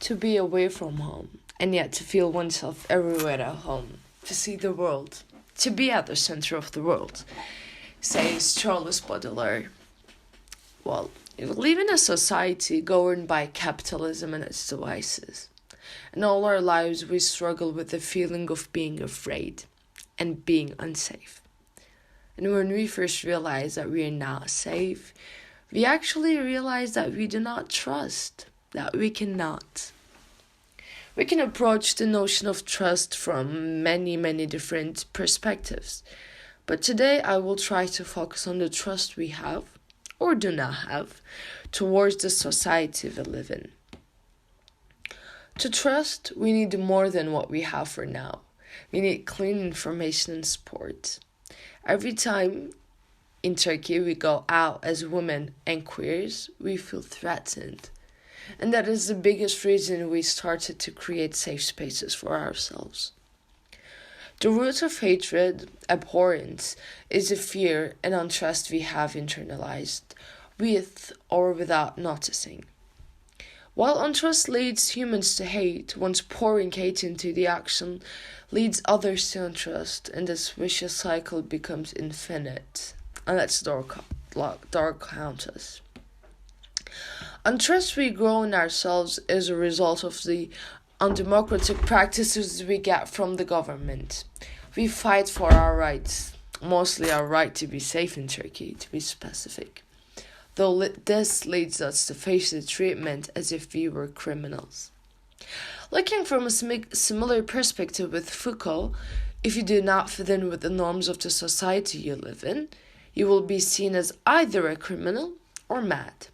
To be away from home, and yet to feel oneself everywhere at home, to see the world, to be at the center of the world, says Charles Baudelaire. Well, we live in a society governed by capitalism and its devices. And all our lives we struggle with the feeling of being afraid and being unsafe. And when we first realize that we are not safe, we actually realize that we do not trust, that we cannot. We can approach the notion of trust from many different perspectives. But today I will try to focus on the trust we have, or do not have, towards the society we live in. To trust, we need more than what we have for now. We need clean information and support. Every time in Turkey we go out as women and queers, we feel threatened. And that is the biggest reason we started to create safe spaces for ourselves. The root of hatred, abhorrence, is the fear and untrust we have internalized, with or without noticing. While untrust leads humans to hate, once pouring hate into the action leads others to untrust, and this vicious cycle becomes infinite. And let's dark count us. Untrust we grow in ourselves is a result of the undemocratic practices we get from the government. We fight for our rights, mostly our right to be safe in Turkey, to be specific. Though this leads us to face the treatment as if we were criminals. Looking from a similar perspective with Foucault, if you do not fit in with the norms of the society you live in, you will be seen as either a criminal or mad.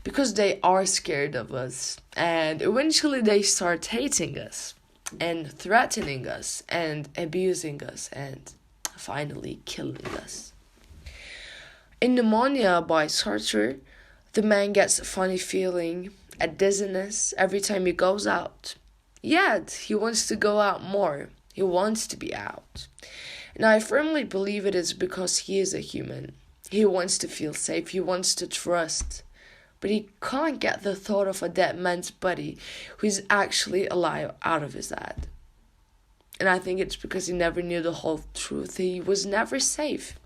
Because they are scared of us, and eventually they start hating us, and threatening us, and abusing us, and finally killing us. In Pneumonia by Sartre, the man gets a funny feeling, a dizziness every time he goes out. Yet, he wants to go out more. He wants to be out. And I firmly believe it is because he is a human. He wants to feel safe. He wants to trust. But he can't get the thought of a dead man's body who is actually alive out of his head. And I think it's because he never knew the whole truth. He was never safe.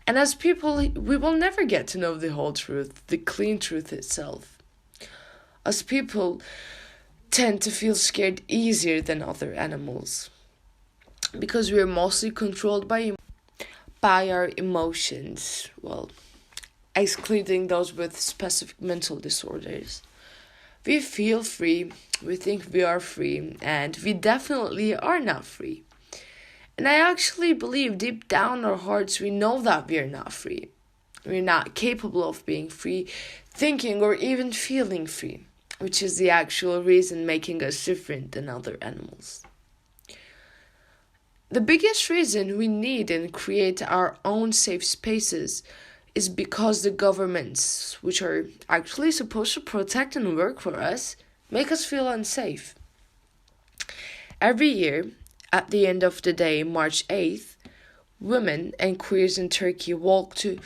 And as people, we will never get to know the whole truth, the clean truth itself. As people tend to feel scared easier than other animals. Because we are mostly controlled by our emotions. Well, excluding those with specific mental disorders. We feel free, we think we are free, and we definitely are not free. And I actually believe deep down in our hearts we know that we are not free. We're not capable of being free, thinking or even feeling free, which is the actual reason making us different than other animals. The biggest reason we need and create our own safe spaces is because the governments, which are actually supposed to protect and work for us, make us feel unsafe. Every year, at the end of the day, March 8th, women and queers in Turkey walk to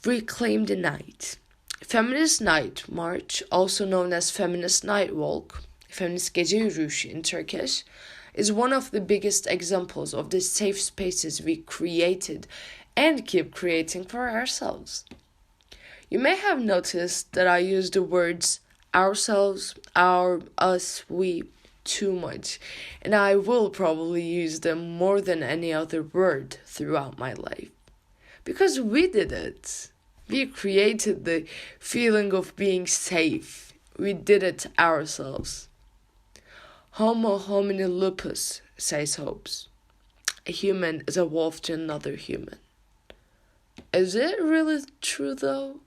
reclaim the night. Feminist Night March, also known as Feminist Night Walk, Feminist Gece Yürüyüşü in Turkish, is one of the biggest examples of the safe spaces we created and keep creating for ourselves. You may have noticed that I use the words ourselves, our, us, we too much, and I will probably use them more than any other word throughout my life. Because we did it. We created the feeling of being safe. We did it ourselves. Homo homini lupus, says Hobbes. A human is a wolf to another human. Is it really true though?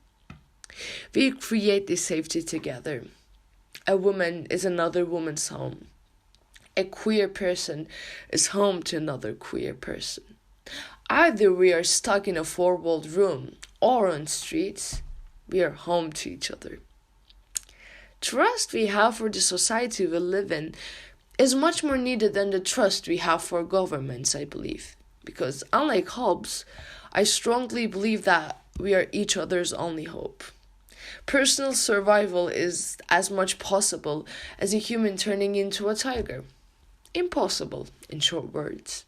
We create this safety together. A woman is another woman's home. A queer person is home to another queer person. Either we are stuck in a four-walled room or on streets, we are home to each other. Trust we have for the society we live in is much more needed than the trust we have for governments, I believe. Because unlike Hobbes, I strongly believe that we are each other's only hope. Personal survival is as much possible as a human turning into a tiger. Impossible, in short words.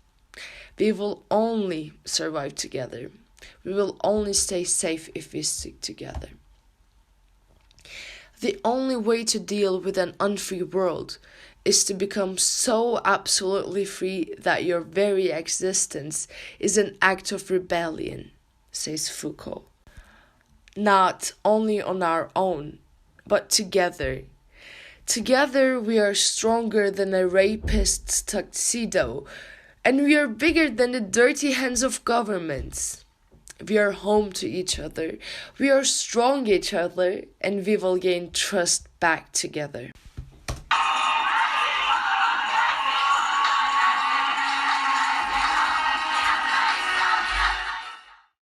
We will only survive together. We will only stay safe if we stick together. The only way to deal with an unfree world is to become so absolutely free that your very existence is an act of rebellion, says Foucault. Not only on our own, but together. Together we are stronger than a rapist's tuxedo, and we are bigger than the dirty hands of governments. We are home to each other, we are strong each other, and we will gain trust back together.